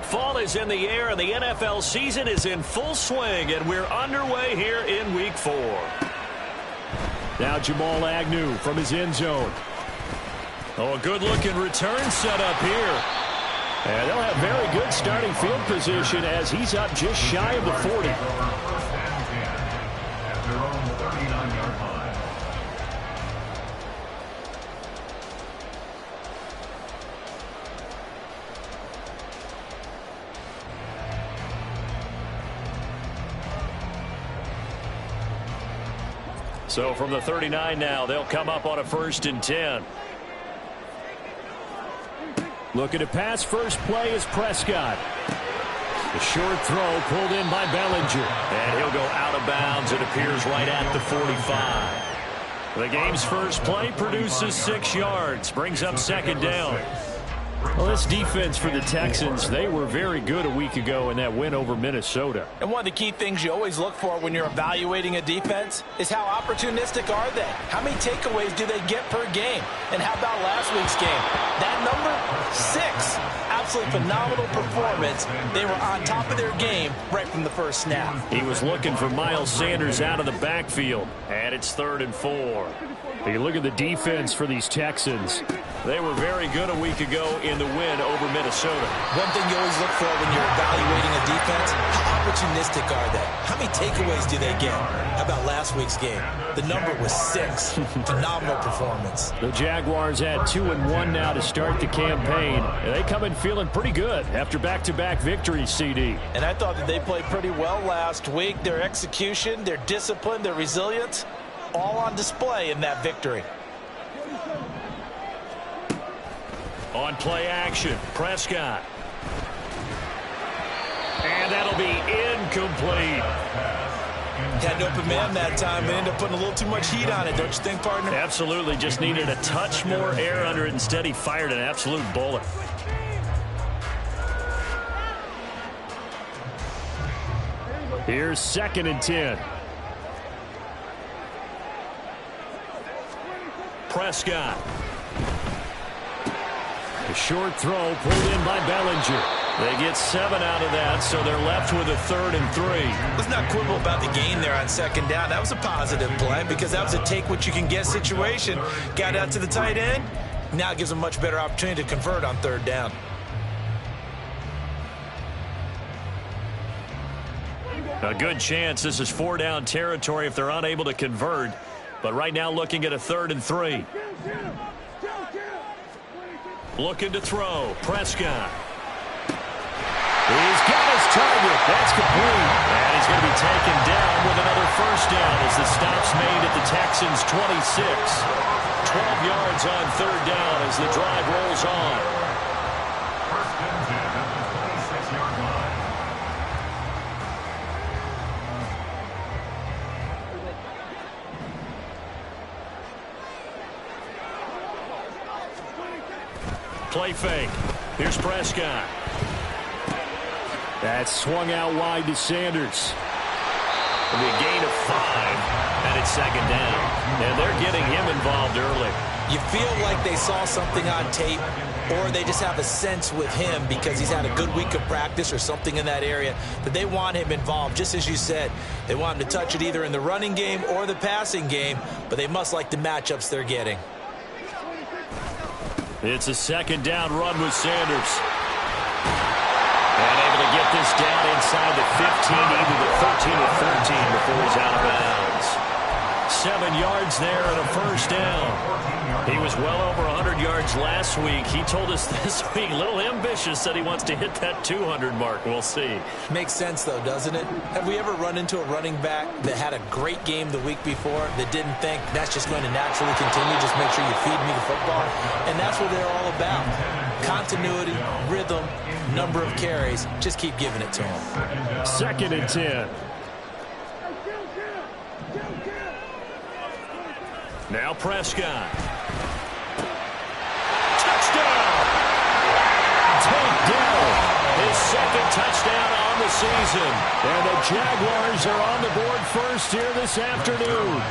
Fall is in the air, and the NFL season is in full swing, and we're underway here in Week 4. Now Jamal Agnew from his end zone. Oh, a good-looking return set up here. And they'll have very good starting field position as he's up just shy of the 40. So from the 39 now, they'll come up on a 1st and 10. Looking to pass. First play is Prescott. The short throw pulled in by Bellinger. And he'll go out of bounds. It appears right at the 45. The game's first play produces 6 yards. Brings up 2nd down. Well, this defense for the Texans, they were very good a week ago in that win over Minnesota. And one of the key things you always look for when you're evaluating a defense is how opportunistic are they? How many takeaways do they get per game? And how about last week's game? That number, 6. Absolutely phenomenal performance. They were on top of their game right from the first snap. He was looking for Miles Sanders out of the backfield. And it's 3rd and 4. You look at the defense for these Texans. They were very good a week ago in the win over Minnesota. One thing you always look for when you're evaluating a defense, how opportunistic are they? How many takeaways do they get? How about last week's game? The number was 6. Phenomenal performance. The Jaguars had 2-1 now to start the campaign. And they come in feeling pretty good after back-to-back victories, CD. And I thought that they played pretty well last week. Their execution, their discipline, their resilience, all on display in that victory. On play action, Prescott. And that'll be incomplete. Had an open man that time and ended up putting a little too much heat on it, don't you think, partner? Absolutely. Just needed a touch more air under it. Instead, he fired an absolute bullet. Here's 2nd and 10. Prescott. A short throw pulled in by Bellinger. They get 7 out of that, so they're left with a 3rd and 3. Let's not quibble about the gain there on 2nd down. That was a positive play because that was a take-what-you-can-get situation. Got out to the tight end. Now it gives them a much better opportunity to convert on 3rd down. A good chance this is 4-down territory if they're unable to convert. But right now looking at a 3rd and 3. Looking to throw. Prescott. He's got his target. That's complete. And he's going to be taken down with another 1st down as the stop's made at the Texans' 26. 12 yards on 3rd down as the drive rolls on. Play fake. Here's Prescott. That's swung out wide to Sanders. It'll be a gain of 5, and it's 2nd down. And they're getting him involved early. You feel like they saw something on tape, or they just have a sense with him because he's had a good week of practice or something in that area that they want him involved. Just as you said, they want him to touch it either in the running game or the passing game, but they must like the matchups they're getting. It's a 2nd down run with Sanders. And able to get this down inside the 15, either the 13 or 14 before he's out of bounds. 7 yards there and a 1st down. He was well over 100 yards last week. He told us this week, a little ambitious, said he wants to hit that 200 mark. We'll see. Makes sense, though, doesn't it? Have we ever run into a running back that had a great game the week before that didn't think that's just going to naturally continue? Just make sure you feed me the football. And that's what they're all about. Continuity, rhythm, number of carries. Just keep giving it to him. 2nd and 10. Now Prescott. Touchdown! Takedown. His 2nd touchdown on the season. And the Jaguars are on the board first here this afternoon.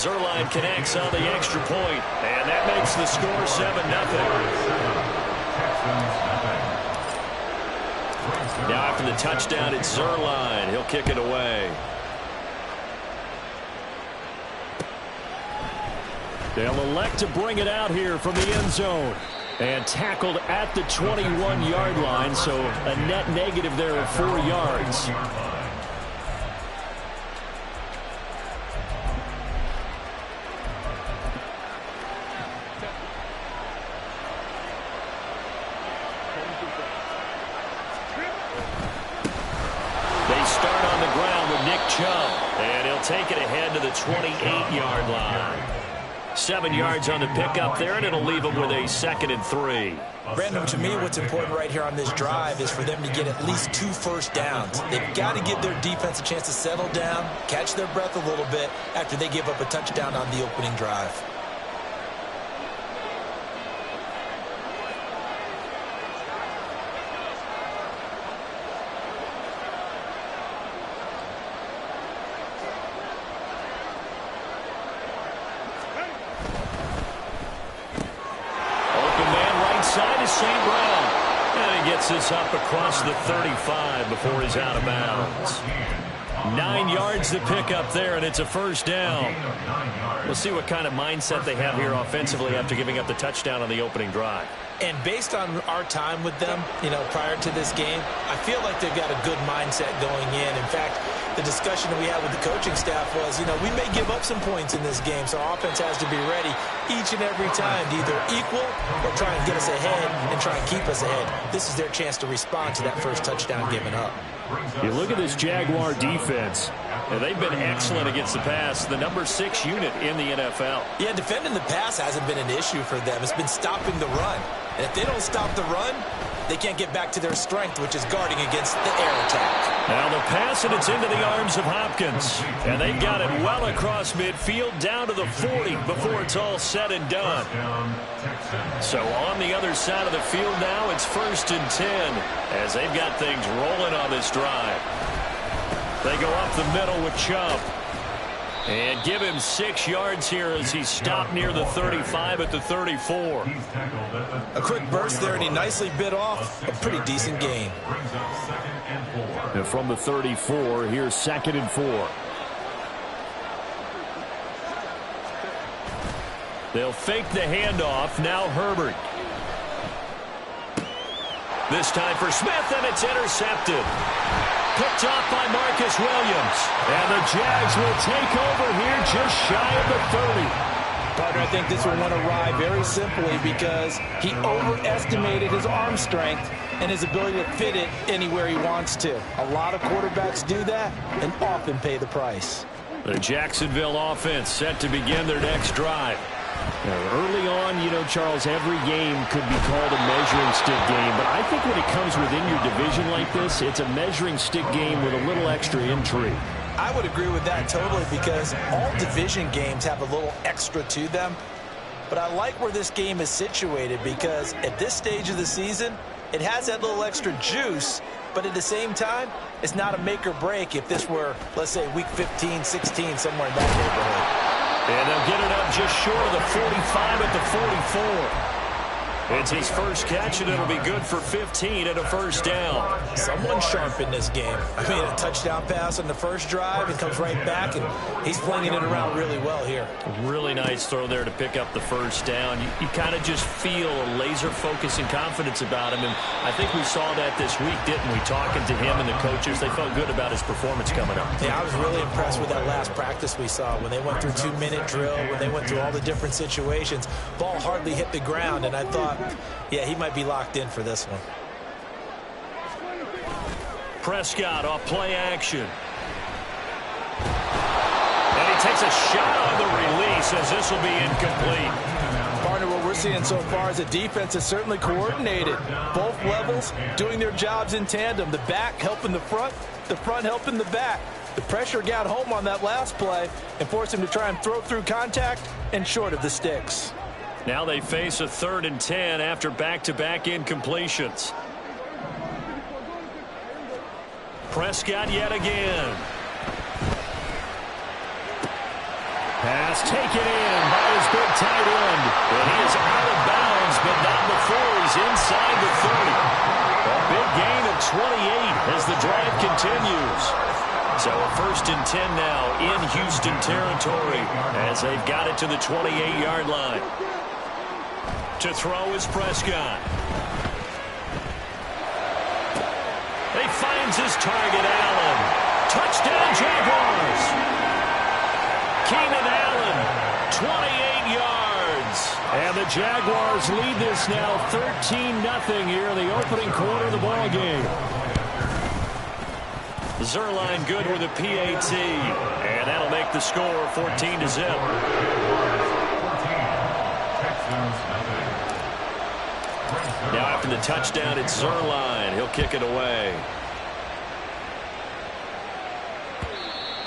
Zerline connects on the extra point, and that makes the score 7-0. Now after the touchdown, it's Zerline. He'll kick it away. They'll elect to bring it out here from the end zone. And tackled at the 21-yard line, so a net negative there of 4 yards. They start on the ground with Nick Chubb, and he'll take it ahead to the 28-yard line. 7 yards on the pickup there, and it'll leave them with a 2nd and 3. Brandon, to me, what's important right here on this drive is for them to get at least 2 first downs. They've got to give their defense a chance to settle down, catch their breath a little bit after they give up a touchdown on the opening drive. St. Brown. And he gets this up across the 35 before he's out of bounds. 9 yards to pick up there, and it's a first down. We'll see what kind of mindset they have here offensively after giving up the touchdown on the opening drive. And based on our time with them, prior to this game, I feel like they've got a good mindset going in. In fact, the discussion that we had with the coaching staff was, we may give up some points in this game, so our offense has to be ready each and every time to either equal or try and get us ahead and try and keep us ahead. This is their chance to respond to that first touchdown given up. You look at this Jaguar defense, and they've been excellent against the pass, the number 6 unit in the NFL. Yeah, defending the pass hasn't been an issue for them. It's been stopping the run. And if they don't stop the run, they can't get back to their strength, which is guarding against the air attack. Now the pass, and it's into the arms of Hopkins. And they've got it well across midfield down to the 40 before it's all said and done. So on the other side of the field now, it's 1st and 10 as they've got things rolling on this drive. They go up the middle with Chubb. And give him 6 yards here as he's stopped near the 35 at the 34. A quick burst there, and he nicely bit off a pretty decent gain. And from the 34, here's 2nd and 4. They'll fake the handoff. Now Herbert. This time for Smith, and it's intercepted. Picked off by Marcus Williams. And the Jags will take over here just shy of the 30. Partner, I think this one went awry very simply because he overestimated his arm strength and his ability to fit it anywhere he wants to. A lot of quarterbacks do that and often pay the price. The Jacksonville offense set to begin their next drive. Now, early on, Charles, every game could be called a measuring stick game. But I think when it comes within your division like this, it's a measuring stick game with a little extra intrigue. I would agree with that totally because all division games have a little extra to them. But I like where this game is situated because at this stage of the season, it has that little extra juice. But at the same time, it's not a make or break if this were, let's say, week 15, 16, somewhere in that neighborhood. And they'll get it up just short of the 45 at the 44. It's his first catch, and it'll be good for 15 and a first down. Someone's sharp in this game. I mean, a touchdown pass on the first drive and comes right back, and he's flinging it around really well here. Really nice throw there to pick up the first down. You kind of just feel a laser focus and confidence about him, and I think we saw that this week, didn't we? Talking to him and the coaches, they felt good about his performance coming up. Yeah, I was really impressed with that last practice we saw when they went through 2-minute drill, when they went through all the different situations. Ball hardly hit the ground, and I thought, yeah, he might be locked in for this one. Prescott off play action. And he takes a shot on the release as this will be incomplete. Partner, what we're seeing so far is the defense is certainly coordinated. Both levels doing their jobs in tandem. The back helping the front helping the back. The pressure got home on that last play and forced him to try and throw through contact and short of the sticks. Now they face a 3rd and 10 after back-to-back incompletions. Prescott yet again. Pass taken in by his big tight end. And he is out of bounds, but not before he's inside the 30. A big gain of 28 as the drive continues. So a 1st and 10 now in Houston territory as they've got it to the 28-yard line. To throw is Prescott. He finds his target, Allen. Touchdown, Jaguars. Keenan Allen, 28 yards. And the Jaguars lead this now 13-0 here in the opening quarter of the ball game. Zerline good with a PAT. And that'll make the score 14-0. Now after the touchdown, it's Zerline. He'll kick it away.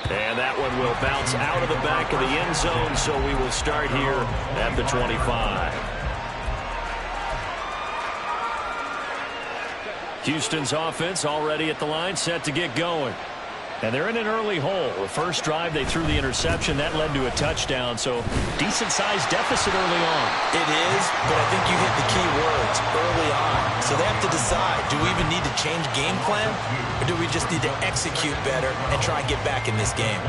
And that one will bounce out of the back of the end zone, so we will start here at the 25. Houston's offense already at the line, set to get going. And they're in an early hole. The first drive, they threw the interception. That led to a touchdown, so decent-sized deficit early on. It is, but I think you hit the key words, early on. So they have to decide, do we even need to change game plan, or do we just need to execute better and try and get back in this game?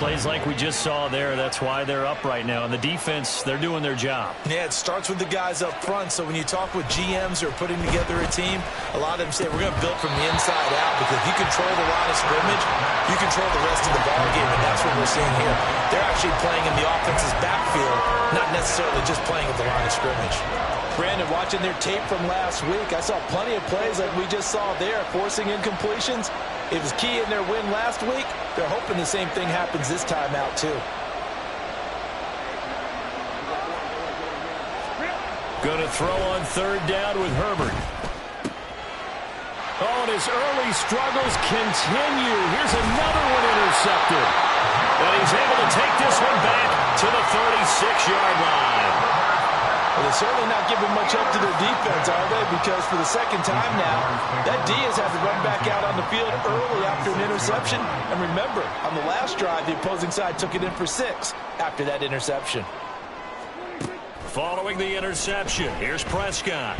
Plays like we just saw there, that's why they're up right now. And the defense, they're doing their job. Yeah, it starts with the guys up front. So when you talk with GMs who are putting together a team, a lot of them say we're going to build from the inside out, because if you control the line of scrimmage, you control the rest of the ball game, and that's what we're seeing here. They're actually playing in the offense's backfield, not necessarily just playing at the line of scrimmage. Brandon, watching their tape from last week, I saw plenty of plays like we just saw there, forcing incompletions. It was key in their win last week. They're hoping the same thing happens this time out, too. Going to throw on 3rd down with Herbert. Oh, and his early struggles continue. Here's another one intercepted. And he's able to take this one back to the 36-yard line. Well, they're certainly not giving much help to their defense, are they? Because for the second time now, that D has had to run back out on the field early after an interception. And remember, on the last drive, the opposing side took it in for 6 after that interception. Following the interception, here's Prescott.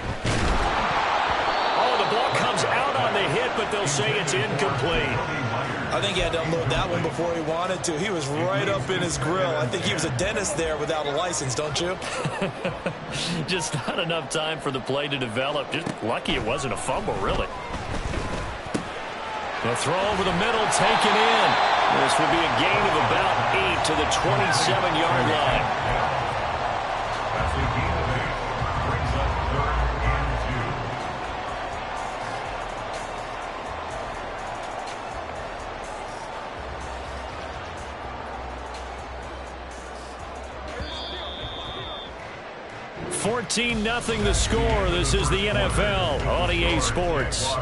Oh, the ball comes out on the hit, but they'll say it's incomplete. I think he had to unload that one before he wanted to. He was right up in his grill. I think he was a dentist there without a license, don't you? Just not enough time for the play to develop. Just lucky it wasn't a fumble, really. The throw over the middle, taken in. This will be a gain of about 8 to the 27-yard line. 14-0 the score. This is the NFL on EA Sports.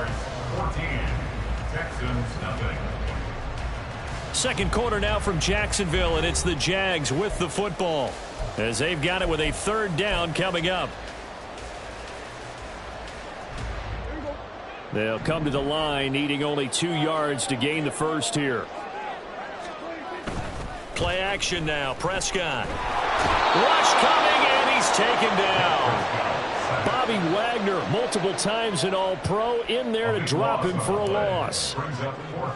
Second quarter now from Jacksonville, and it's the Jags with the football as they've got it with a 3rd down coming up. They'll come to the line needing only 2 yards to gain the first here. Play action now. Prescott. Rush coming, and he's taken down. Bobby Wagner, multiple times an All-Pro, in there to drop him for a loss.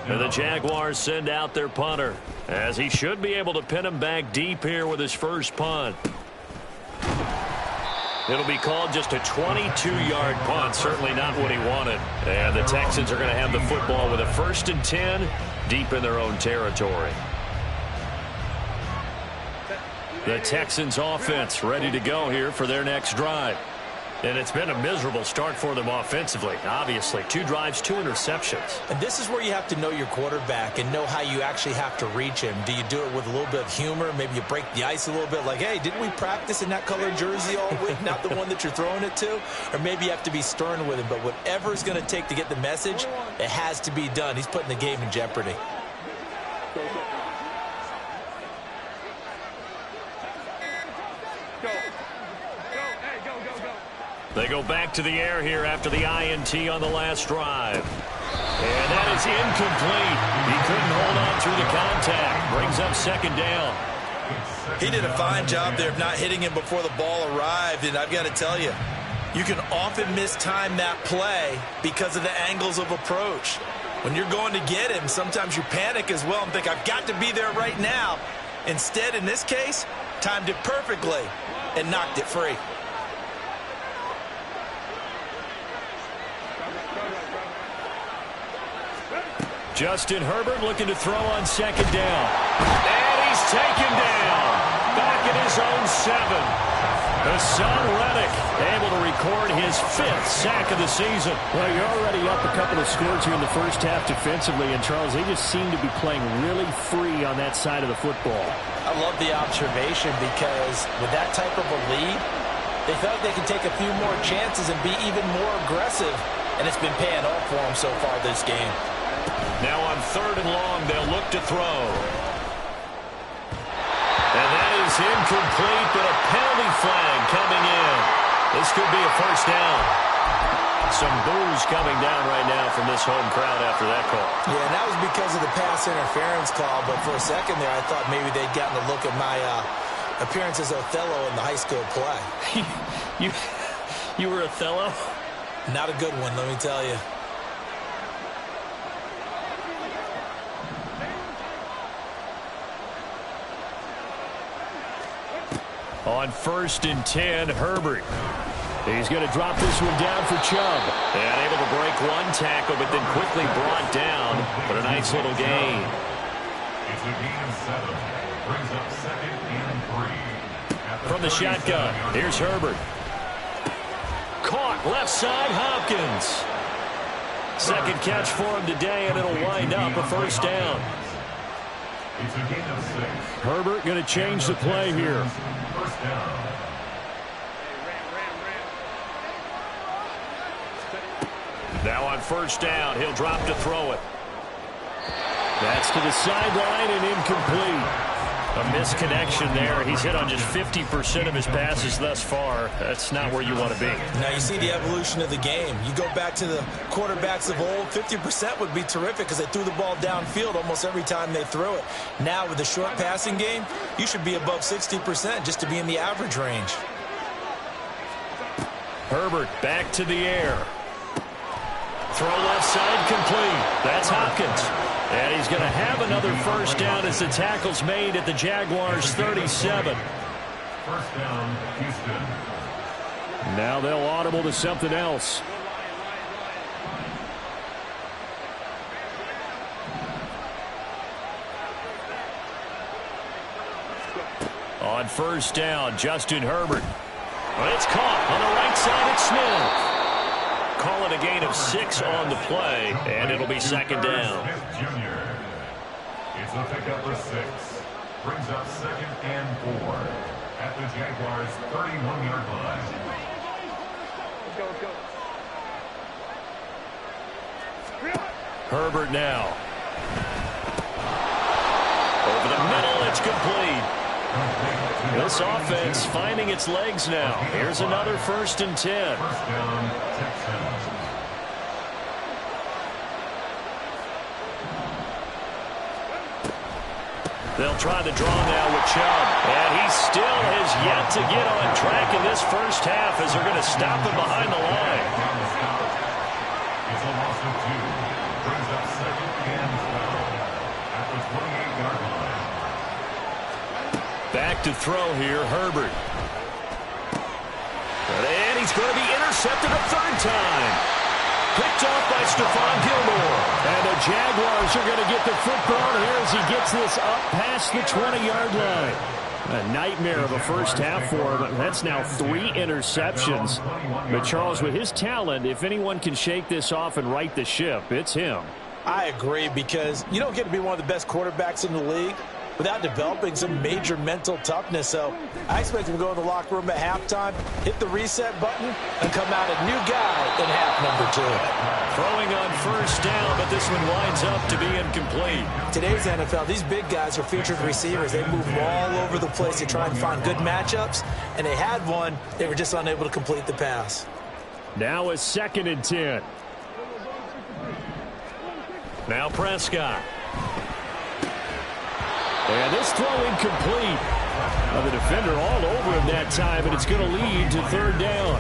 And the Jaguars send out their punter, as he should be able to pin him back deep here with his first punt. It'll be called just a 22-yard punt, certainly not what he wanted. And the Texans are going to have the football with a 1st and 10 deep in their own territory. The Texans offense ready to go here for their next drive. And it's been a miserable start for them offensively, obviously. 2 drives, 2 interceptions. And this is where you have to know your quarterback and know how you actually have to reach him. Do you do it with a little bit of humor? Maybe you break the ice a little bit like, hey, didn't we practice in that color jersey all week? Not the one that you're throwing it to? Or maybe you have to be stern with him. But whatever it's going to take to get the message, it has to be done. He's putting the game in jeopardy. They go back to the air here after the INT on the last drive. And that is incomplete. He couldn't hold on through the contact. Brings up 2nd down. He did a fine job there of not hitting him before the ball arrived, and I've got to tell you, you can often mistime that play because of the angles of approach. When you're going to get him, sometimes you panic as well and think, I've got to be there right now. Instead, in this case, timed it perfectly and knocked it free. Justin Herbert looking to throw on second down. And he's taken down. Back at his own 7. Hassan Reddick able to record his 5th sack of the season. Well, you're already up a couple of scores here in the first half defensively, and Charles, they just seem to be playing really free on that side of the football. I love the observation because with that type of a lead, they felt they could take a few more chances and be even more aggressive, and it's been paying off for them so far this game. Now on 3rd and long, they'll look to throw. And that is incomplete, but a penalty flag coming in. This could be a first down. Some boos coming down right now from this home crowd after that call. Yeah, and that was because of the pass interference call, but for a second there, I thought maybe they'd gotten a look at my appearance as Othello in the high school play. You were Othello? Not a good one, let me tell you. On 1st and 10, Herbert. He's going to drop this one down for Chubb. And able to break one tackle, but then quickly brought down. But a nice little gain. It's a gain of 7. Brings up 2nd and 3. From the shotgun, here's Herbert. Caught left side, Hopkins. Second catch for him today, and it'll wind up a first down. It's a gain of 6. Herbert going to change the play here. First down. Now on first down, he'll drop to throw it. That's to the sideline and incomplete. A misconnection there. He's hit on just 50% of his passes thus far. That's not where you want to be. Now you see the evolution of the game. You go back to the quarterbacks of old, 50% would be terrific because they threw the ball downfield almost every time they threw it. Now with the short passing game, you should be above 60% just to be in the average range. Herbert back to the air. Throw left side complete. That's Hopkins. And he's going to have another first down as the tackle's made at the Jaguars' 37. First down, Houston. Now they'll audible to something else. On first down, Justin Herbert. But it's caught on the right side at Smith. Call it a gain of 6 on the play, and it'll be second down. Smith Jr. It's a pickup for 6. Brings up 2nd and 4 at the Jaguars' 31-yard line. Herbert now. Over the middle, it's complete. This offense finding its legs now. Here's another 1st and 10. First down, Texans. They'll try the draw now with Chubb. And he still has yet to get on track in this first half as they're going to stop him behind the line. It's a loss of 2. Brings up 2nd and 12 at the 28-yard line. Back to throw here, Herbert. And he's going to be intercepted a 3rd time. Picked off by Stephon Gilmore. And the Jaguars are going to get the football here as he gets this up past the 20-yard line. A nightmare of a first half for him. That's now 3 interceptions. But Charles, with his talent, if anyone can shake this off and right the ship, it's him. I agree, because you don't get to be one of the best quarterbacks in the league without developing some major mental toughness. So I expect him to go in the locker room at halftime, hit the reset button, and come out a new guy in half number 2. Throwing on first down, but this one winds up to be incomplete. Today's NFL, these big guys are featured receivers. They move all over the place to try and find good matchups, and they had one. They were just unable to complete the pass. Now it's 2nd and 10. Now Prescott. And this throw incomplete. Well, the defender all over him that time, and it's going to lead to third down.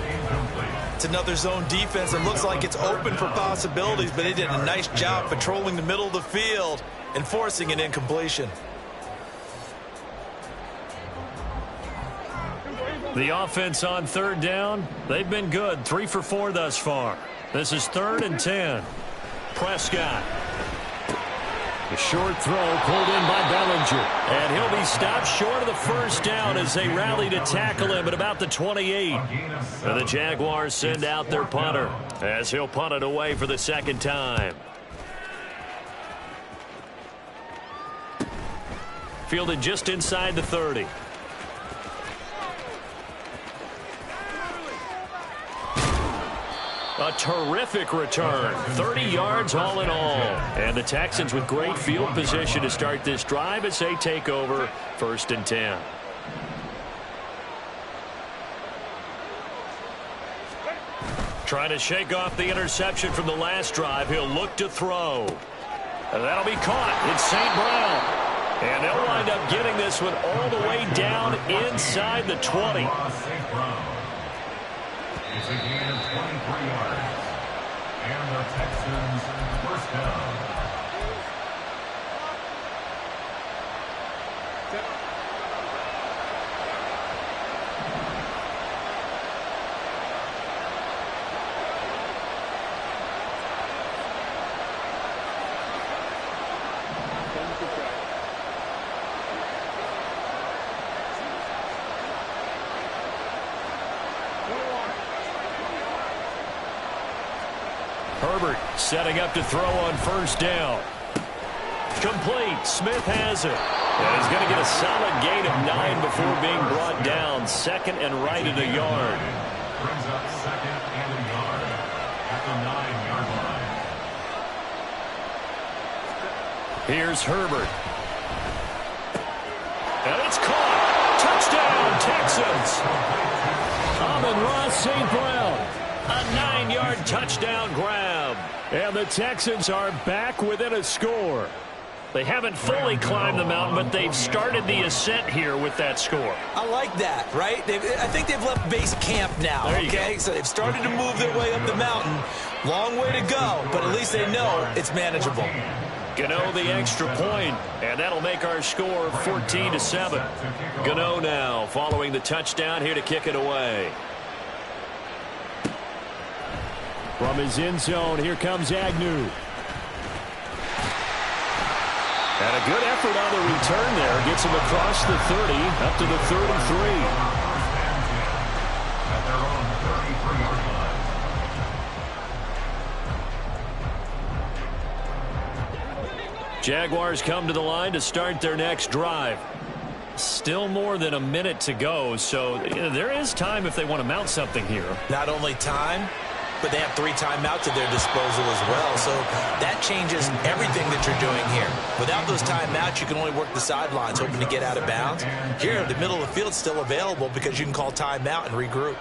It's another zone defense. It looks like it's open for possibilities, but they did a nice job patrolling the middle of the field and forcing an incompletion. The offense on third down, they've been good. 3 for 4 thus far. This is 3rd and 10. Prescott. A short throw pulled in by Bellinger. And he'll be stopped short of the first down as they rally to tackle him at about the 28. And the Jaguars send out their punter as he'll punt it away for the second time. Fielded just inside the 30. A terrific return. 30 yards all in all. And the Texans with great field position to start this drive as they take over 1st and 10. Trying to shake off the interception from the last drive. He'll look to throw. And that'll be caught. It's St. Brown. And they'll wind up getting this one all the way down inside the 20. It's a gain of 23 yards. And the Texans first down. Herbert setting up to throw on first down. Complete. Smith has it. And he's going to get a solid gain of 9 before being brought down. 2nd and right at a yard. Brings up 2nd and a yard at the 9-yard line. Here's Herbert. And it's caught. Touchdown, Texans. Amon-Ra St. Brown. A 9-yard touchdown grab. And the Texans are back within a score. They haven't fully climbed the mountain, but they've started the ascent here with that score. I like that, right? I think they've left base camp now, okay? So they've started to move their way up the mountain. Long way to go, but at least they know it's manageable. Gano the extra point, and that'll make our score 14-7. Gano now following the touchdown here to kick it away. From his end zone, here comes Agnew. And a good effort on the return there. Gets him across the 30, up to the 33. At their own 33-yard line. Jaguars come to the line to start their next drive. Still more than a minute to go, so there is time if they want to mount something here. Not only time, but they have 3 timeouts at their disposal as well. So that changes everything that you're doing here. Without those timeouts, you can only work the sidelines, hoping to get out of bounds. Here, the middle of the field is still available because you can call timeout and regroup.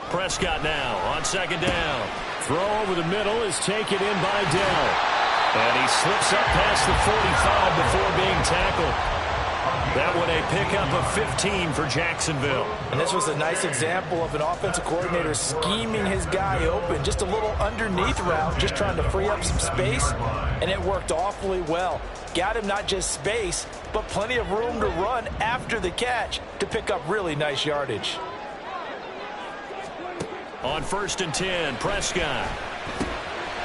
Prescott now on 2nd down. Throw over the middle is taken in by Dell. And he slips up past the 45 before being tackled. That one a pickup of 15 for Jacksonville. And this was a nice example of an offensive coordinator scheming his guy open. Just a little underneath route, just trying to free up some space, and it worked awfully well. Got him not just space, but plenty of room to run after the catch to pick up really nice yardage. On 1st and 10, Prescott.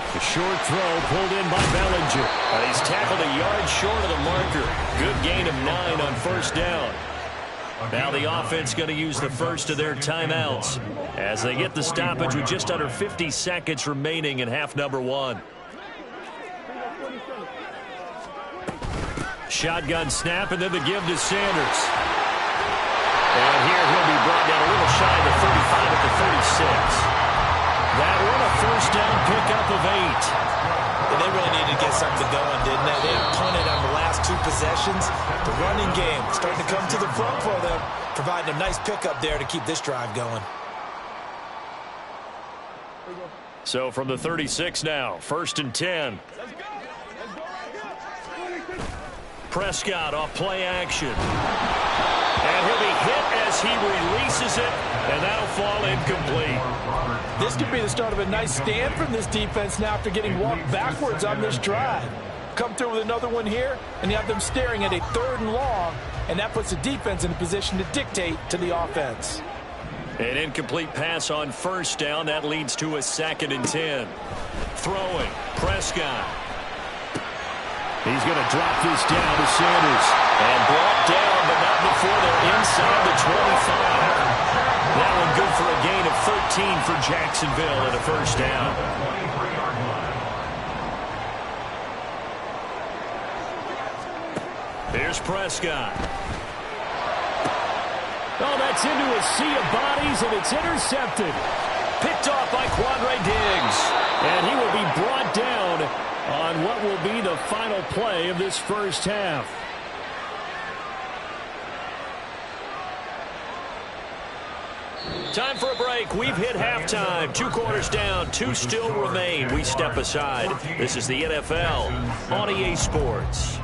A short throw pulled in by Bellinger. And he's tackled a yard short of the marker. Good gain of 9 on 1st down. Now the offense going to use the first of their timeouts as they get the stoppage with just under 50 seconds remaining in half number 1. Shotgun snap and then the give to Sanders. And here he'll be brought down a little shy of the 35 at the 36. That one a 1st down pickup of 8. And they really needed to get something going, didn't they? They punted on the last 2 possessions. The running game starting to come to the front for them, providing a nice pickup there to keep this drive going. So from the 36 now, 1st and 10. Prescott off play action. And he'll be hit as he releases it, and that'll fall incomplete. This could be the start of a nice stand from this defense now after getting walked backwards on this drive. Come through with another one here, and you have them staring at a 3rd and long, and that puts the defense in a position to dictate to the offense. An incomplete pass on 1st down. That leads to a 2nd and 10. Throwing, Prescott. He's going to drop this down to Sanders. And brought down, but not before they're inside the 25. That one good for a gain of 13 for Jacksonville and a 1st down. Here's Prescott. Oh, that's into a sea of bodies, and it's intercepted. Picked off by Quandre Diggs. And he will be brought down on what will be the final play of this 1st half. Time for a break. We've hit halftime. 2 quarters down. 2 still remain. We step aside. This is the NFL on EA Sports.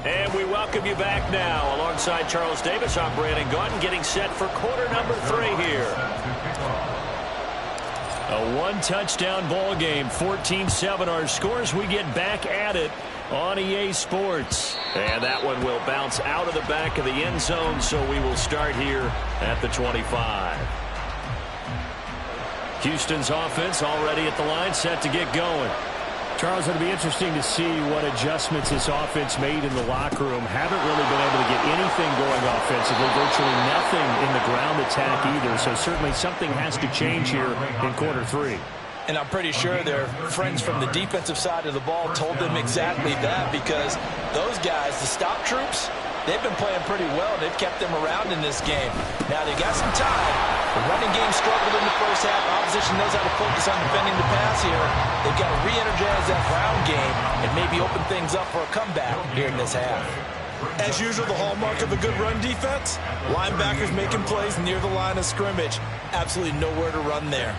And we welcome you back now. Alongside Charles Davis, I'm Brandon Gaudin, getting set for quarter number 3 here. A 1-touchdown ball game, 14-7 our scores. We get back at it on EA Sports. And that one will bounce out of the back of the end zone, so we will start here at the 25. Houston's offense already at the line, set to get going. Charles, it'll be interesting to see what adjustments this offense made in the locker room. Haven't really been able to get anything going offensively. Virtually nothing in the ground attack either. So certainly something has to change here in quarter 3. And I'm pretty sure their friends from the defensive side of the ball told them exactly that, because those guys, the stop troops, they've been playing pretty well. They've kept them around in this game. Now, they got some time. The running game struggled in the 1st half. Opposition knows how to focus on defending the pass here. They've got to re-energize that ground game and maybe open things up for a comeback here in this half. As usual, the hallmark of a good run defense, linebackers making plays near the line of scrimmage. Absolutely nowhere to run there.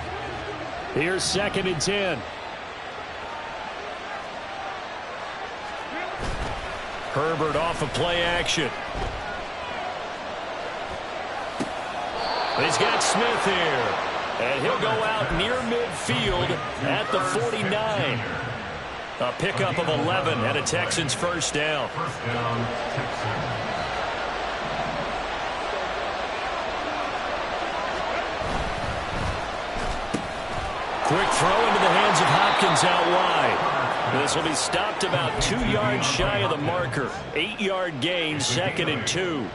Here's 2nd and 10. Herbert off of play action. He's got Smith here. And he'll go out near midfield at the 49. A pickup of 11 and a Texans 1st down. Quick throw into the hands of Hopkins out wide. This will be stopped about 2 yards shy of the marker. 8-yard gain, 2nd and 2.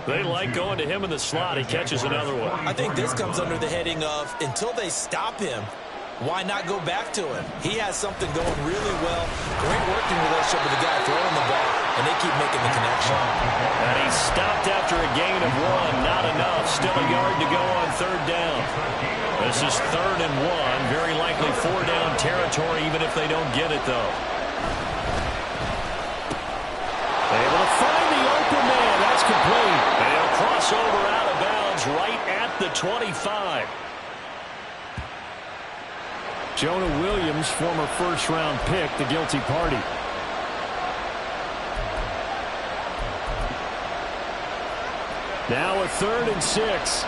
They like going to him in the slot. He catches another one. I think this comes under the heading of, until they stop him, why not go back to him? He has something going really well. Great working relationship with the guy throwing the ball, and they keep making the connection. And he's stopped after a gain of 1. Not enough. Still a yard to go on 3rd down. This is 3rd and 1. Very likely 4-down territory, even if they don't get it, though. Able to find the open man. That's complete. And he'll cross over out of bounds right at the 25. Jonah Williams, former 1st-round pick, the guilty party. Now a 3rd and 6.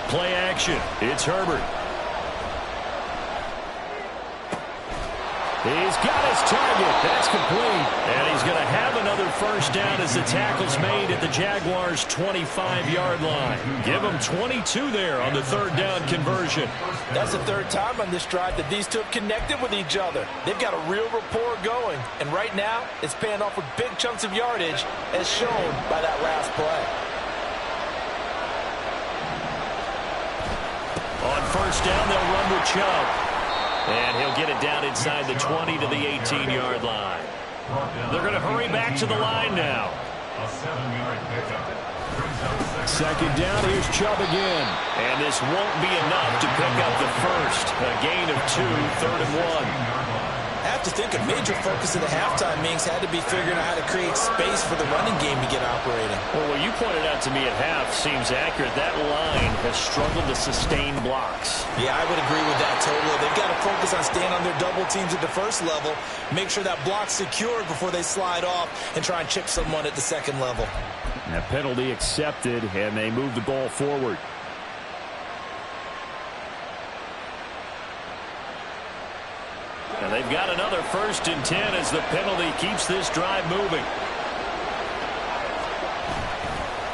Play action. It's Herbert. He's got his target. That's complete. And he's going to have another 1st down as the tackle's made at the Jaguars' 25-yard line. Give them 22 there on the 3rd down conversion. That's the 3rd time on this drive that these two have connected with each other. They've got a real rapport going. And right now, it's paying off with big chunks of yardage, as shown by that last play. On 1st down, they'll run with Chubb. And he'll get it down inside the 20 to the 18-yard line. They're going to hurry back to the line now. A 7-yard pickup. Brings up Second down, here's Chubb again. And this won't be enough to pick up the first. A gain of 2, 3rd and 1. I have to think a major focus of the halftime meetings had to be figuring out how to create space for the running game to get operating. Well, what you pointed out to me at half seems accurate. That line has struggled to sustain blocks. Yeah, I would agree with that totally. They've got to focus on staying on their double teams at the first level, make sure that block's secured before they slide off and try and chip someone at the second level. And a penalty accepted, and they move the ball forward. And they've got another 1st and 10 as the penalty keeps this drive moving.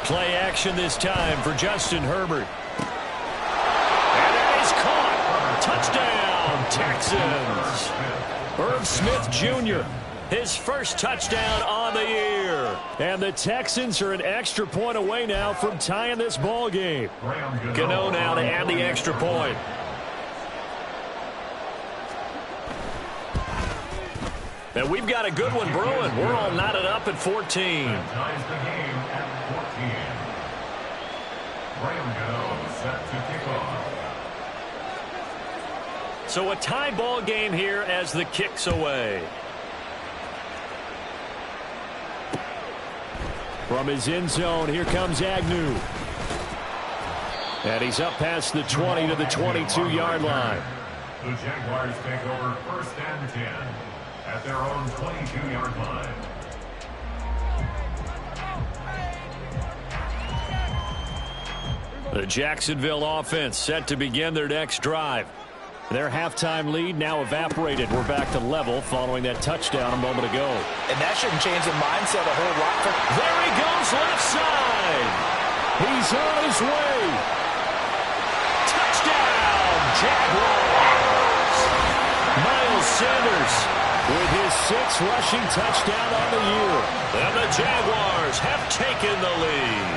Play action this time for Justin Herbert. And that is caught. Touchdown, Texans. Irv Smith Jr., his first touchdown on the year. And the Texans are an extra point away now from tying this ball game. Gano now to add the extra point. And we've got a good one brewing. We're all knotted up at 14. Ties the game at 14. Graham Gano set to kick off. So a tie ball game here as the kick's away. From his end zone, here comes Agnew. And he's up past the 20 to the 22-yard line. The Jaguars take over 1st and 10 at their own 22-yard line. The Jacksonville offense set to begin their next drive. Their halftime lead now evaporated. We're back to level following that touchdown a moment ago. And that shouldn't change the mindset a whole lot. There he goes left side. He's on his way. Touchdown, Jaguars. Miles Sanders with his 6th rushing touchdown on the year. And the Jaguars have taken the lead.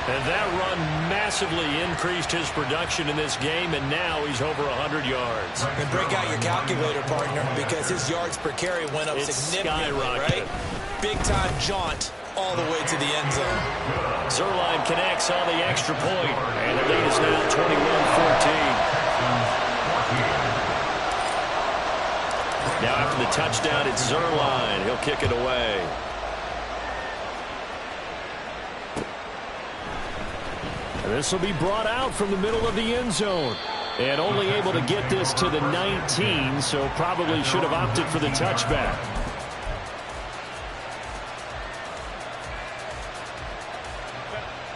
And that run massively increased his production in this game, and now he's over 100 yards. And break out your calculator, partner, because his yards per carry went up significantly, right? Big-time jaunt all the way to the end zone. Zerline connects on the extra point, and the lead is now 21-14. Now after the touchdown, it's Zerline. He'll kick it away. This will be brought out from the middle of the end zone. And only able to get this to the 19, so probably should have opted for the touchback.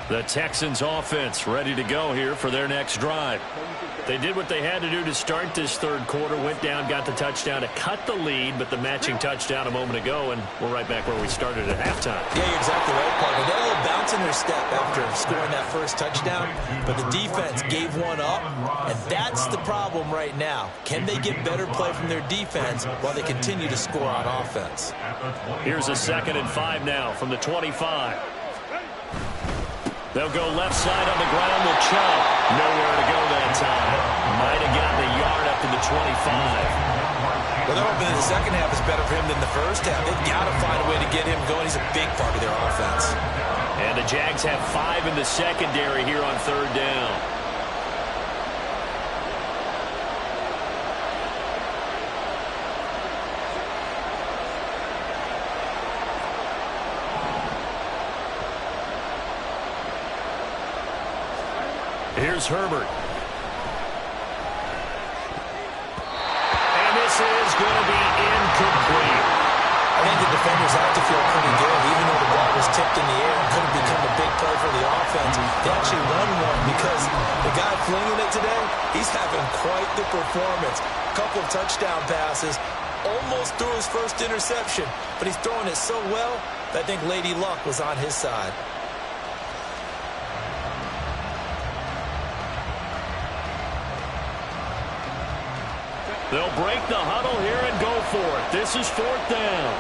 The Texans offense ready to go here for their next drive. They did what they had to do to start this third quarter, went down, got the touchdown to cut the lead, but the matching touchdown a moment ago, and we're right back where we started at halftime. Yeah, you're exactly right, partner. They had a little bounce in their step after scoring that first touchdown, but the defense gave one up, and that's the problem right now. Can they get better play from their defense while they continue to score on offense? Here's a 2nd and 5 now from the 25. They'll go left side on the ground with Chubb. Nowhere to go that time. Might have gotten a yard up to the 25. Well, they're hoping that the second half is better for him than the first half. They've got to find a way to get him going. He's a big part of their offense. And the Jags have 5 in the secondary here on 3rd down. Here's Herbert. And this is going to be incomplete. I think the defenders have to feel pretty good. Even though the ball was tipped in the air and could have become a big play for the offense, they actually won one because the guy flinging it today, he's having quite the performance. A couple of touchdown passes, almost threw his first interception, but he's throwing it so well that I think Lady Luck was on his side. They'll break the huddle here and go for it. This is 4th down.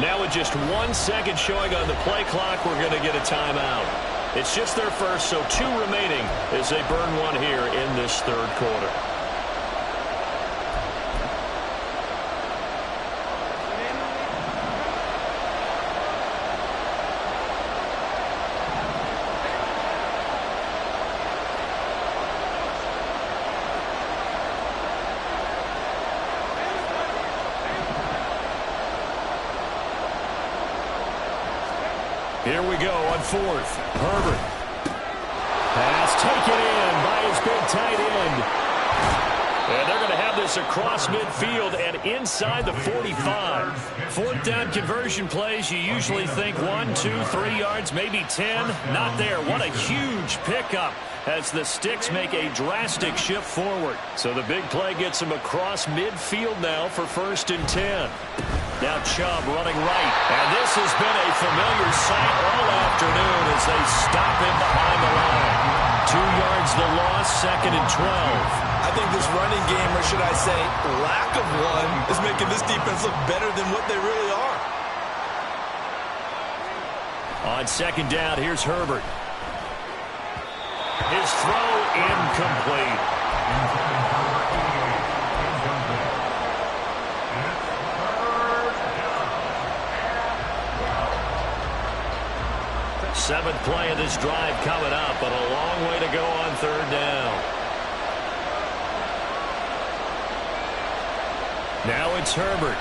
Now with just 1 second showing on the play clock, we're going to get a timeout. It's just their first, so 2 remaining as they burn one here in this third quarter. Here we go on 4th. Herbert. Pass taken in by his big tight end. And they're going to have this across midfield and inside the 45. 4th down conversion plays, you usually think 1, 2, 3 yards, maybe 10. Not there. What a huge pickup as the Sticks make a drastic shift forward. So the big play gets them across midfield now for 1st and 10. Now Chubb running right. And this has been a familiar sight all afternoon as they stop him behind the line. 2 yards the loss, 2nd and 12. I think this running game, or should I say lack of one, is making this defense look better than what they really are. On 2nd down, here's Herbert. His throw incomplete. Seventh play of this drive coming up, but a long way to go on 3rd down. Now it's Herbert.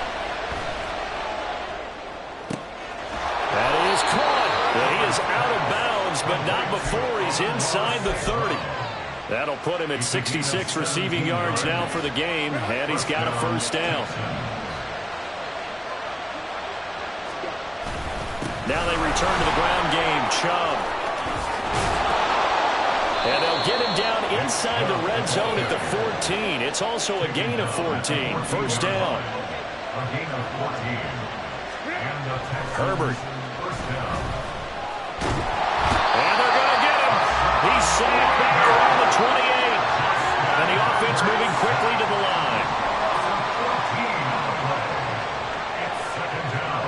That is caught. Well, he is out of bounds, but not before he's inside the 30. That'll put him at 66 receiving yards now for the game, and he's got a 1st down. Now they return to the ground game. Chubb. And they'll get him down inside the red zone at the 14. It's also a gain of 14. 1st down. A gain of 14. And the Texans Herbert. 1st down. And they're going to get him. He's sacked back around the 28. And the offense moving quickly to the line. 14 on the play. It's 2nd down.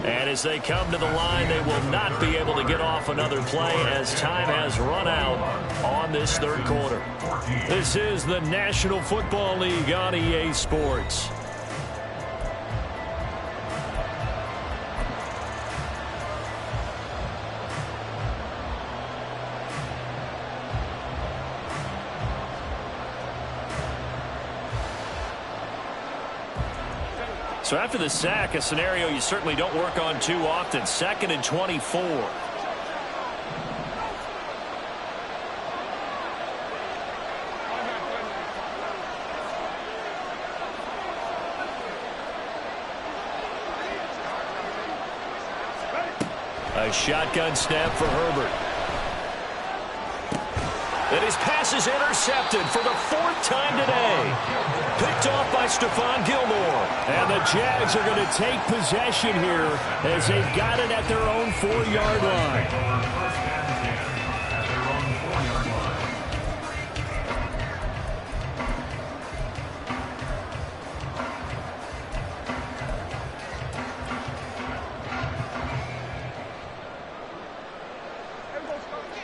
And as they come to the line, they will not be able to get off another play as time has run out on this 3rd quarter. This is the National Football League on EA Sports. So after the sack, a scenario you certainly don't work on too often. 2nd and 24. A shotgun snap for Herbert. And his pass is intercepted for the 4th time today. Picked off by Stephon Gilmore. And the Jags are going to take possession here as they've got it at their own 4-yard line.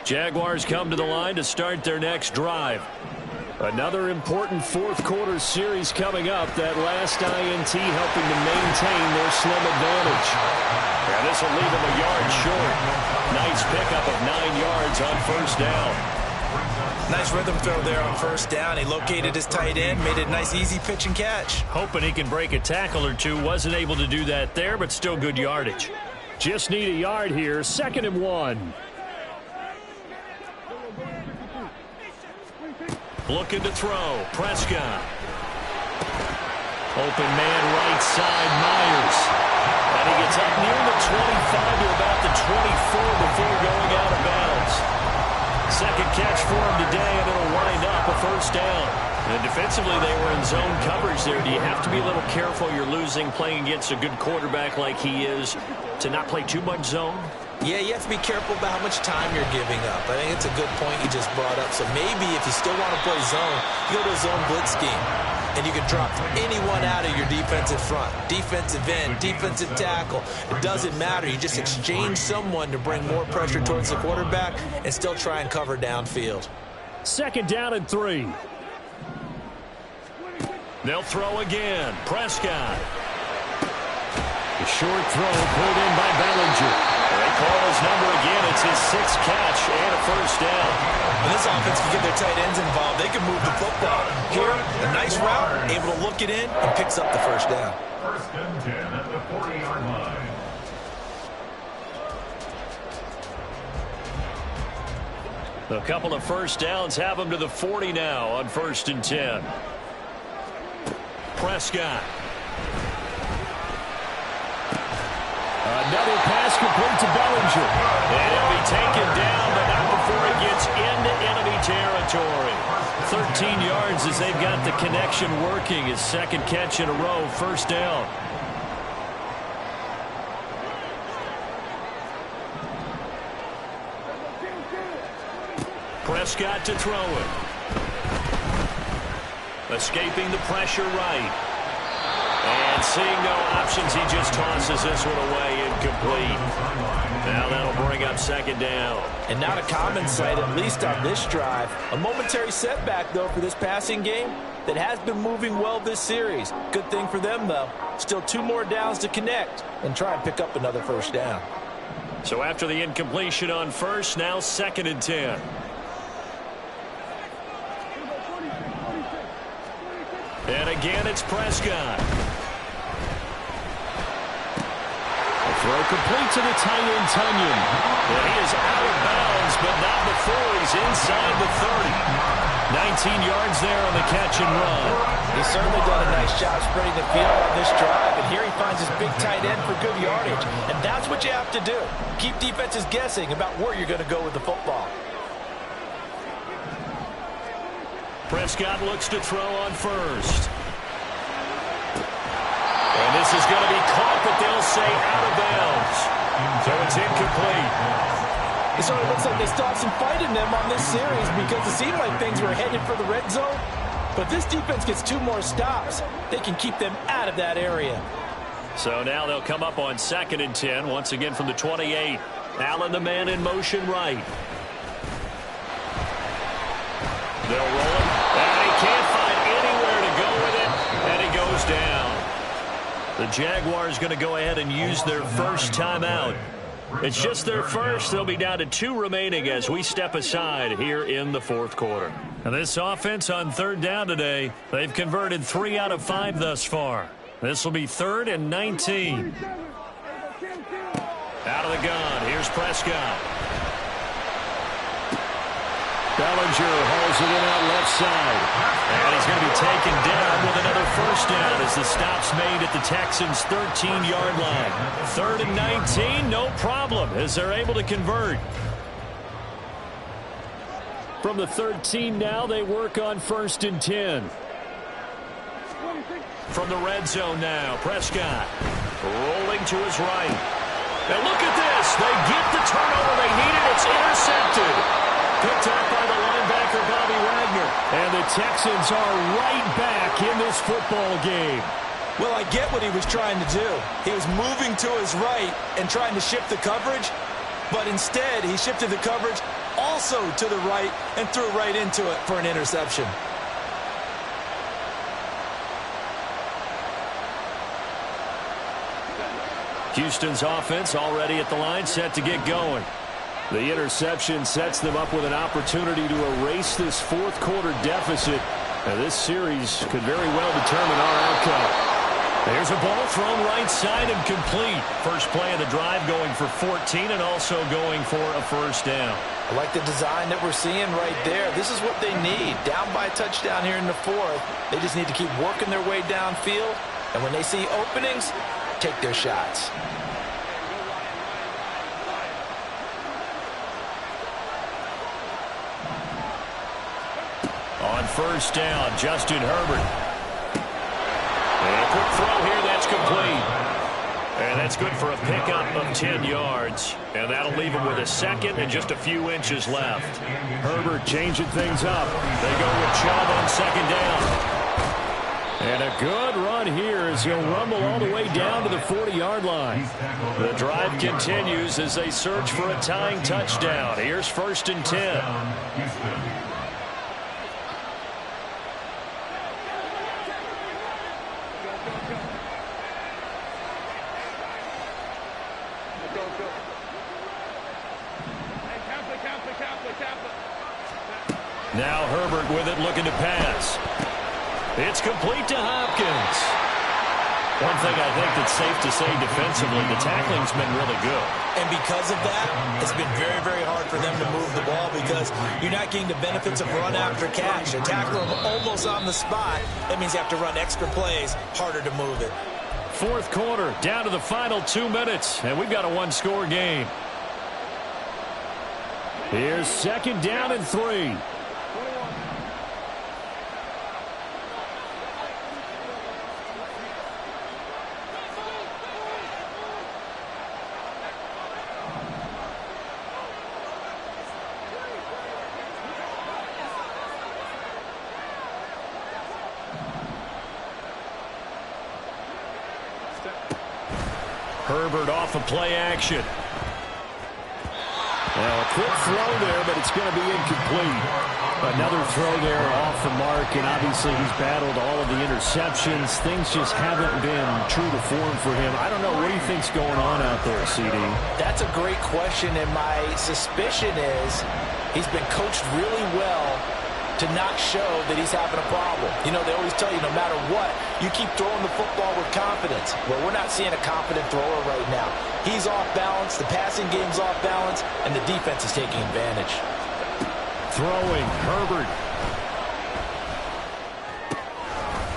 Jaguars come to the line to start their next drive. Another important 4th quarter series coming up. That last INT helping to maintain their slim advantage. And this will leave them a yard short. Nice pickup of 9 yards on 1st down. Nice rhythm throw there on 1st down. He located his tight end, made it a nice easy pitch and catch. Hoping he can break a tackle or two. Wasn't able to do that there, but still good yardage. Just need a yard here. 2nd and 1. Looking to throw. Prescott. Open man right side, Myers. And he gets up near the 25 to about the 24 before going out of bounds. 2nd catch for him today, and it'll wind up a 1st down. And defensively, they were in zone coverage there. Do you have to be a little careful? You're losing, playing against a good quarterback like he is, to not play too much zone? Yeah, you have to be careful about how much time you're giving up. I think it's a good point you just brought up. So maybe if you still want to play zone, you go to a zone blitz scheme. And you can drop anyone out of your defensive front. Defensive end, defensive tackle. It doesn't matter. You just exchange someone to bring more pressure towards the quarterback and still try and cover downfield. 2nd down and 3. They'll throw again. Prescott. The short throw pulled in by Bellinger. They call his number again. It's his 6th catch and a 1st down. When this offense can get their tight ends involved, they can move the football. Here, a nice route, able to look it in, and picks up the 1st down. 1st and 10 at the 40-yard line. A couple of 1st downs have them to the 40 now on 1st and 10. Prescott. Another pass complete to Bellinger. And he'll be taken down, but not before he gets into enemy territory. 13 yards as they've got the connection working. His 2nd catch in a row, 1st down. Prescott to throw it. Escaping the pressure right. And seeing no options, he just tosses this one away, incomplete. Now that'll bring up 2nd down. And not a common sight, at least on this drive. A momentary setback, though, for this passing game that has been moving well this series. Good thing for them, though. Still 2 more downs to connect and try and pick up another 1st down. So after the incompletion on 1st, now 2nd and 10. And again, it's Prescott. A throw complete to the tight end, Tunyon. And he is out of bounds, but not before he's inside the 30. 19 yards there on the catch and run. He's certainly done a nice job spreading the field on this drive, and here he finds his big tight end for good yardage. And that's what you have to do. Keep defenses guessing about where you're going to go with the football. Prescott looks to throw on 1st. And this is going to be caught, but they'll say out of bounds. So it's incomplete. It sort of looks like they stopped some fight in them on this series because it seemed like things were headed for the red zone. But this defense gets 2 more stops. They can keep them out of that area. So now they'll come up on 2nd and 10, once again from the 28. Allen, the man in motion right. They'll roll him, and he can't find anywhere to go with it, and he goes down. The Jaguars going to go ahead and use their 1st timeout. It's just their 1st. They'll be down to 2 remaining as we step aside here in the 4th quarter. And this offense on 3rd down today, they've converted 3 out of 5 thus far. This will be 3rd and 19. Out of the gun, here's Prescott. Bellinger hauls it in out left side. And he's going to be taken down with another 1st down as the stop's made at the Texans' 13-yard line. 3rd and 19, no problem as they're able to convert. From the 13 now, they work on 1st and 10. From the red zone now, Prescott rolling to his right. And look at this. They get the turnover they needed. It's intercepted. Picked up by the linebacker, Bobby Wagner. And the Texans are right back in this football game. Well, I get what he was trying to do. He was moving to his right and trying to shift the coverage, but instead he shifted the coverage also to the right and threw right into it for an interception. Houston's offense already at the line, set to get going. The interception sets them up with an opportunity to erase this 4th quarter deficit. Now, this series could very well determine our outcome. There's a ball thrown right side and complete. First play of the drive going for 14 and also going for a 1st down. I like the design that we're seeing right there. This is what they need. Down by a touchdown here in the 4th. They just need to keep working their way downfield. And when they see openings, take their shots. On 1st down, Justin Herbert. And a quick throw here, that's complete. And That's good for a pickup of 10 yards. And that'll leave him with a second and just a few inches left. Herbert changing things up. They go with Chubb on second down. And a good run here as he'll rumble all the way down to the 40-yard line. The drive continues as they search for a tying touchdown. Here's 1st and 10. Now Herbert with it, looking to pass. It's complete to Hopkins. One thing I think that's safe to say defensively, the tackling's been really good. And because of that, it's been very, very hard for them to move the ball because you're not getting the benefits of run after catch. A tackle almost on the spot. That means you have to run extra plays, harder to move it. Fourth quarter, down to the final 2 minutes, and we've got a one-score game. Here's 2nd down and 3. Herbert off of play action. Well, a quick throw there, but it's going to be incomplete. Another throw there off the mark, and obviously he's battled all of the interceptions. Things just haven't been true to form for him. I don't know what he thinks going on out there, CD. That's a great question, and my suspicion is he's been coached really well to not show that he's having a problem. You know, they always tell you no matter what, you keep throwing the football with confidence. Well, we're not seeing a confident thrower right now. He's off balance, the passing game's off balance, and the defense is taking advantage. Throwing, Herbert.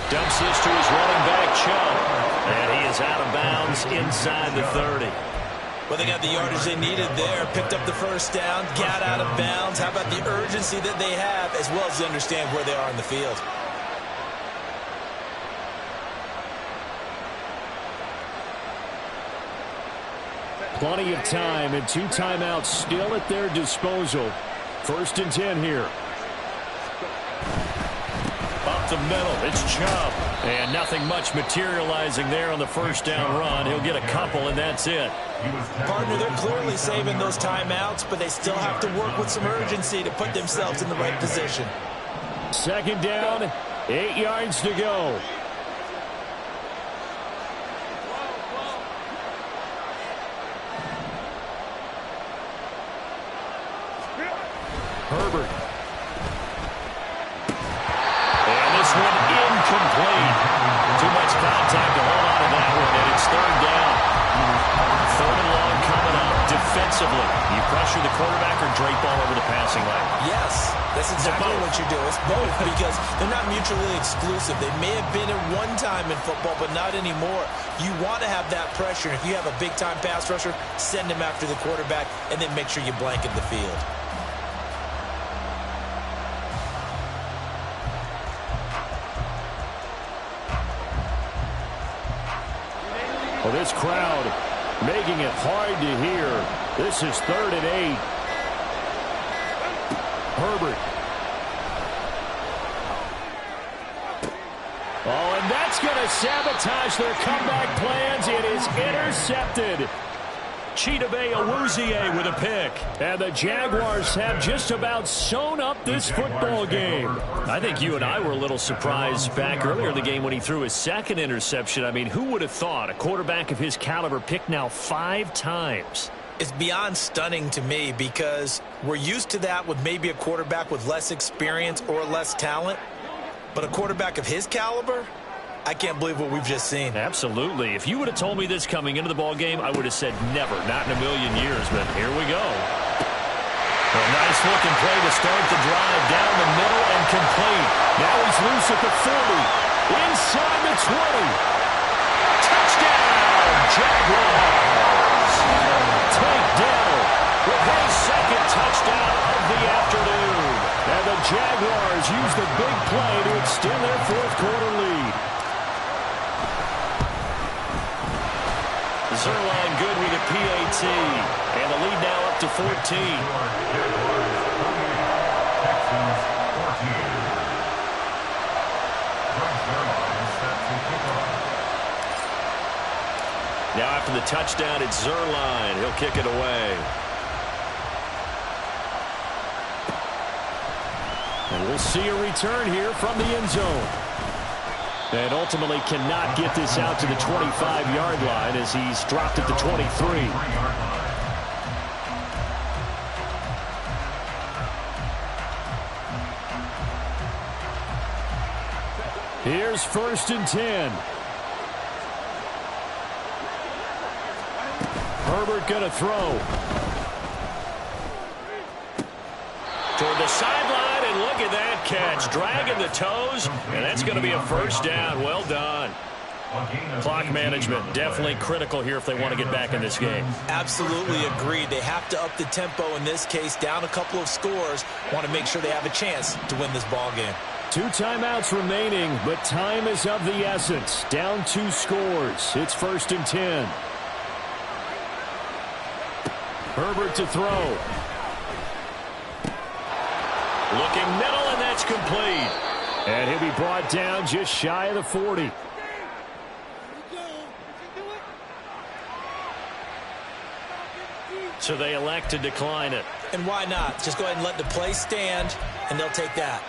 Dumps this to his running back, Chubb. And he is out of bounds inside the 30. Well, they got the yardage they needed there, picked up the first down, got out of bounds. How about the urgency that they have, as well as they understand where they are in the field? Plenty of time and 2 timeouts still at their disposal. 1st and 10 here. Up the middle, it's Chubb. And nothing much materializing there on the first down run. He'll get a couple, and that's it. Partner, they're clearly saving those timeouts, but they still have to work with some urgency to put themselves in the right position. 2nd down, 8 yards to go. Herbert. And this one incomplete. Too much contact to hold on to that one, and it's 3rd down. 3rd and long coming up defensively. You pressure the quarterback or drape all over the passing lane? Yes, that's exactly what you do. It's both because they're not mutually exclusive. They may have been at one time in football, but not anymore. You want to have that pressure. If you have a big-time pass rusher, send him after the quarterback, and then make sure you blanket the field. Well, this crowd making it hard to hear. This is 3rd and 8. Herbert. Oh, and that's going to sabotage their comeback plans. It is intercepted. Chidobe Awuzie with a pick. And the Jaguars have just about sewn up this football game. I think you and I were a little surprised back earlier in the game when he threw his 2nd interception. I mean, who would have thought a quarterback of his caliber picked now 5 times? It's beyond stunning to me because we're used to that with maybe a quarterback with less experience or less talent. But a quarterback of his caliber, I can't believe what we've just seen. Absolutely. If you would have told me this coming into the ball game, I would have said never, not in a million years. But here we go. A nice looking play to start the drive down the middle and complete. Now he's loose at the 40, inside the 20. Touchdown, Jaguars. Tank Dell with his 2nd touchdown of the afternoon. And the Jaguars use the big play to extend their 4th quarter lead. Zerline good with a PAT. And the lead now up to 14. Now after the touchdown, it's Zerline. He'll kick it away. And we'll see a return here from the end zone. And ultimately cannot get this out to the 25-yard line as he's dropped at the 23. Here's 1st and 10. Herbert going to throw. Toward the sideline, and look at that catch. Dragging the toes, and that's going to be a first down. Well done. Clock management, definitely critical here if they want to get back in this game. Absolutely agreed. They have to up the tempo in this case, down a couple of scores. Want to make sure they have a chance to win this ball game. 2 timeouts remaining, but time is of the essence. Down 2 scores. It's 1st and 10. Herbert to throw. Looking middle, and that's complete. And he'll be brought down just shy of the 40. So they elect to decline it. And why not? Just go ahead and let the play stand, and they'll take that.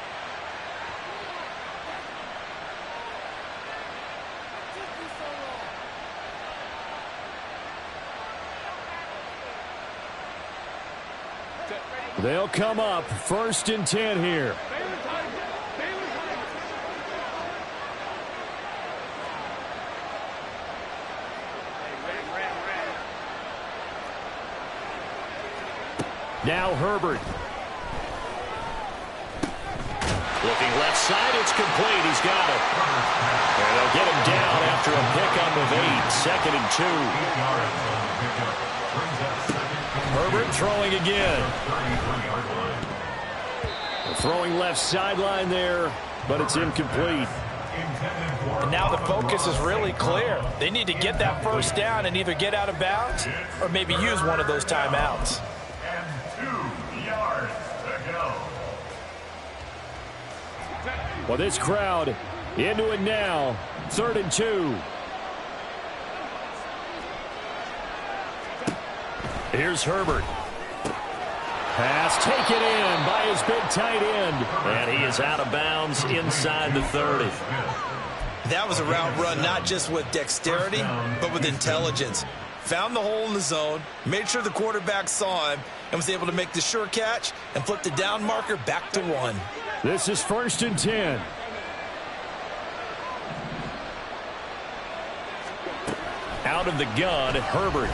They'll come up 1st and 10 here. Now Herbert. Looking left side, it's complete. He's got it. And they'll get him down after a pickup of 8. 2nd and 2. Herbert throwing again. Throwing left sideline there, but it's incomplete. And now the focus is really clear. They need to get that first down and either get out of bounds or maybe use one of those timeouts. And 2 yards to go. Well, this crowd into it now. 3rd and 2. Here's Herbert. Pass taken in by his big tight end. And he is out of bounds inside the 30. That was a route run not just with dexterity, but with intelligence. Found the hole in the zone, made sure the quarterback saw him, and was able to make the sure catch and flip the down marker back to 1. This is 1st and 10. Out of the gun, Herbert.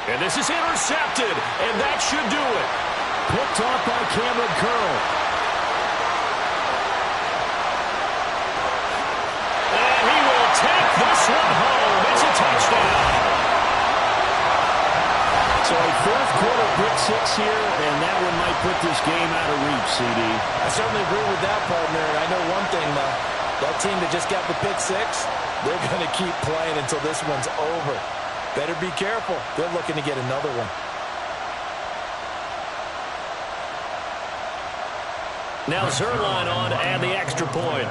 And this is intercepted, and that should do it. Picked off by Cameron Curl. And he will take this one home. It's a touchdown. So a 4th quarter pick 6 here, and that one might put this game out of reach, CD. I certainly agree with that, partner. And I know one thing, though. That team that just got the pick 6, they're going to keep playing until this one's over. Better be careful. They're looking to get another one. Now Zerline on to add the extra point.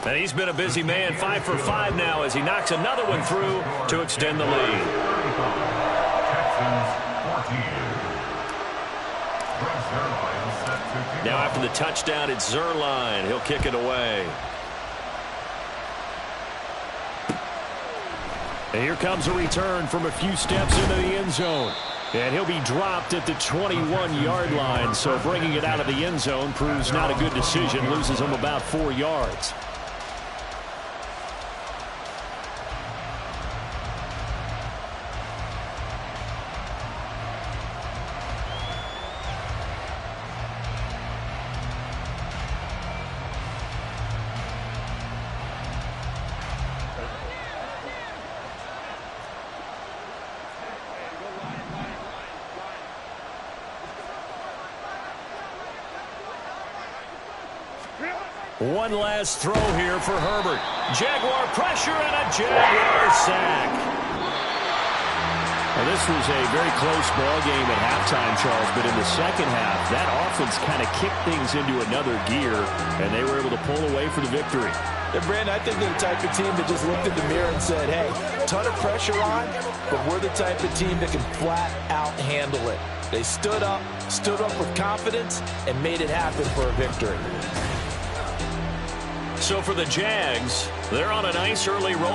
And he's been a busy man, 5 for 5 now as he knocks another one through to extend the lead. Now after the touchdown, it's Zerline. He'll kick it away. And here comes a return from a few steps into the end zone. And he'll be dropped at the 21-yard line. So bringing it out of the end zone proves not a good decision. Loses him about 4 yards. One last throw here for Herbert. Jaguar pressure and a Jaguar sack. Now, this was a very close ball game at halftime, Charles, but in the second half, that offense kind of kicked things into another gear, and they were able to pull away for the victory. And Brandon, I think they're the type of team that just looked in the mirror and said, hey, ton of pressure on, but we're the type of team that can flat out handle it. They stood up with confidence, and made it happen for a victory. So for the Jags, they're on a nice early roll.